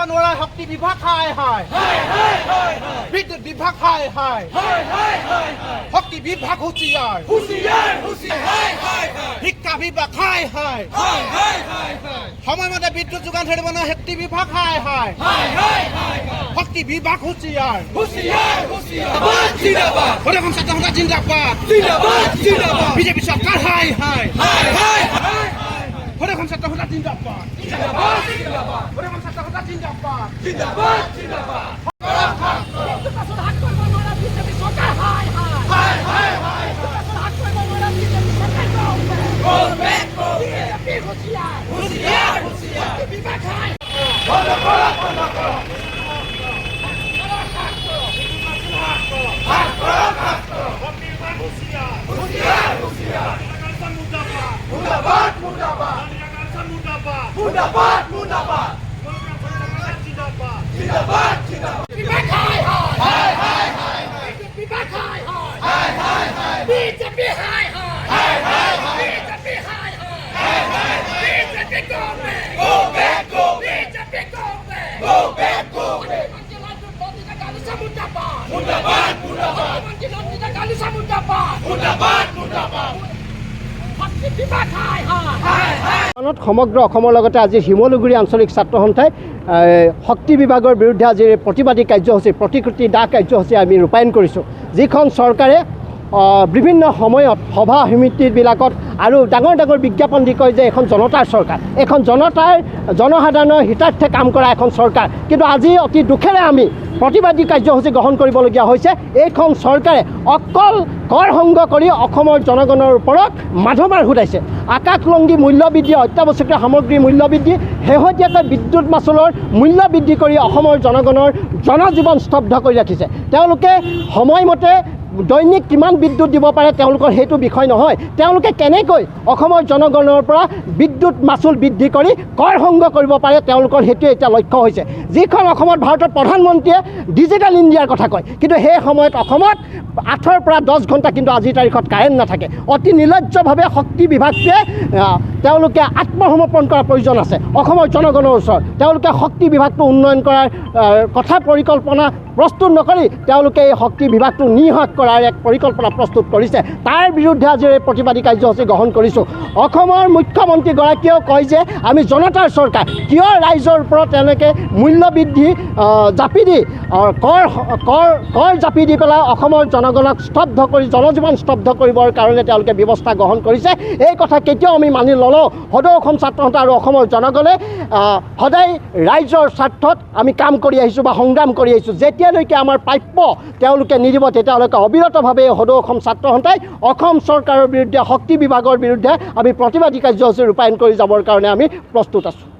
নোৱাৰা শক্তি বিভাগ হাই হাই বিদ্যুৎ বিভাগ হাই হাই শক্তি বিভাগ হুঁচিয়াৰ শিক্ষা বিভাগ হাই হাই সময়মতে বিদ্যুৎ যোগান ধৰিব নোৱাৰা শক্তি বিভাগ হাই হাই শক্তি বিভাগ হুঁচিয়াৰ প্ৰদেশৰ ছাত্ৰ সন্থা জিন্দাবাদ বিজেপি চৰকাৰ হাই হাই প্ৰদেশৰ ছাত্ৰ সন্থা জিন্দাবাদ প্ৰদেশৰ ছাত্ৰ সন্থা জিন্দাবাদ সমগ্ৰ অসমৰ লগতে আজি শিমলুগুৰি আঞ্চলিক ছাত্ৰ সন্থাই শক্তি বিভাগৰ বিৰুদ্ধে আজি প্ৰতিবাদী কাৰ্যসূচী প্ৰতিকৃতি দাহ কাৰ্যসূচী আমি ৰূপায়ণ কৰিছোঁ যিখন চৰকাৰে বিভিন্ন সময়ত সভা সমিতিবিলাকত আৰু ডাঙৰ ডাঙৰ বিজ্ঞাপন দি কয় যে এখন জনতাৰ চৰকাৰ এখন জনসাধাৰণৰ হিতাৰ্থে কাম কৰা এখন চৰকাৰ কিন্তু আজি অতি দুখেৰে আমি প্ৰতিবাদী কাৰ্যসূচী গ্ৰহণ কৰিবলগীয়া হৈছে এইখন চৰকাৰে অকল কৰ সংগ্ৰহ কৰি অসমৰ জনগণৰ ওপৰত মাধমাৰ ঘূৰাইছে আকাশলংঘী মূল্যবৃদ্ধি অত্যাৱশ্যকীয় সামগ্ৰীৰ মূল্যবৃদ্ধি শেহতীয়াকৈ বিদ্যুৎ মাচুলৰ মূল্য বৃদ্ধি কৰি অসমৰ জনগণৰ জনজীৱন স্তব্ধ কৰি ৰাখিছে তেওঁলোকে সময়মতে দৈনিক কিমান বিদ্যুৎ দিব পাৰে তেওঁলোকৰ সেইটো বিষয় নহয় তেওঁলোকে কেনেকৈ অসমৰ জনগণৰ পৰা বিদ্যুৎ মাচুল বৃদ্ধি কৰি কৰ সংগ্ৰহ কৰিব পাৰে তেওঁলোকৰ সেইটোৱে এতিয়া লক্ষ্য হৈছে যিখন অসমত ভাৰতৰ প্ৰধানমন্ত্ৰীয়ে ডিজিটেল ইণ্ডিয়াৰ কথা কয় কিন্তু সেই সময়ত অসমত 8ৰ পৰা 10 ঘণ্টা কিন্তু আজিৰ তাৰিখত কাৰেণ্ট নাথাকে অতি নিৰ্লজ্জভাৱে শক্তি বিভাগটোৱে তেওঁলোকে আত্মসমৰ্পণ কৰাৰ প্ৰয়োজন আছে অসমৰ জনগণৰ ওচৰত তেওঁলোকে শক্তি বিভাগটো উন্নয়ন কৰাৰ কথা পৰিকল্পনা প্ৰস্তুত নকৰি তেওঁলোকে এই শক্তি বিভাগটো নিঃশেষ কৰাৰ এক পৰিকল্পনা প্ৰস্তুত কৰিছে তাৰ বিৰুদ্ধে আজি এই প্ৰতিবাদী কাৰ্যসূচী গ্ৰহণ কৰিছোঁ অসমৰ মুখ্যমন্ত্ৰীগৰাকীয়েও কয় যে আমি জনতাৰ চৰকাৰ কিয় ৰাইজৰ ওপৰত তেওঁলোকে মূল্য বৃদ্ধি জাপি দি কৰ জাপি দি পেলাই অসমৰ জনগণক স্তব্ধ কৰি জনজীৱন স্তব্ধ কৰিবৰ কাৰণে তেওঁলোকে ব্যৱস্থা গ্ৰহণ কৰিছে এই কথা কেতিয়াও আমি মানি নলওঁ সদৌ অসম ছাত্ৰ সন্থা আৰু অসমৰ জনগণে সদায় ৰাইজৰ স্বাৰ্থত আমি কাম কৰি আহিছোঁ বা সংগ্ৰাম কৰি আহিছোঁ যেতিয়ালৈকে আমাৰ প্ৰাপ্য তেওঁলোকে নিদিব তেতিয়ালৈকে অবিৰতভাৱে সদৌ অসম ছাত্ৰ সন্থাই অসম চৰকাৰৰ বিৰুদ্ধে শক্তি বিভাগৰ বিৰুদ্ধে আমি প্ৰতিবাদী কাৰ্যসূচী ৰূপায়ণ কৰি যাবৰ কাৰণে আমি প্ৰস্তুত আছোঁ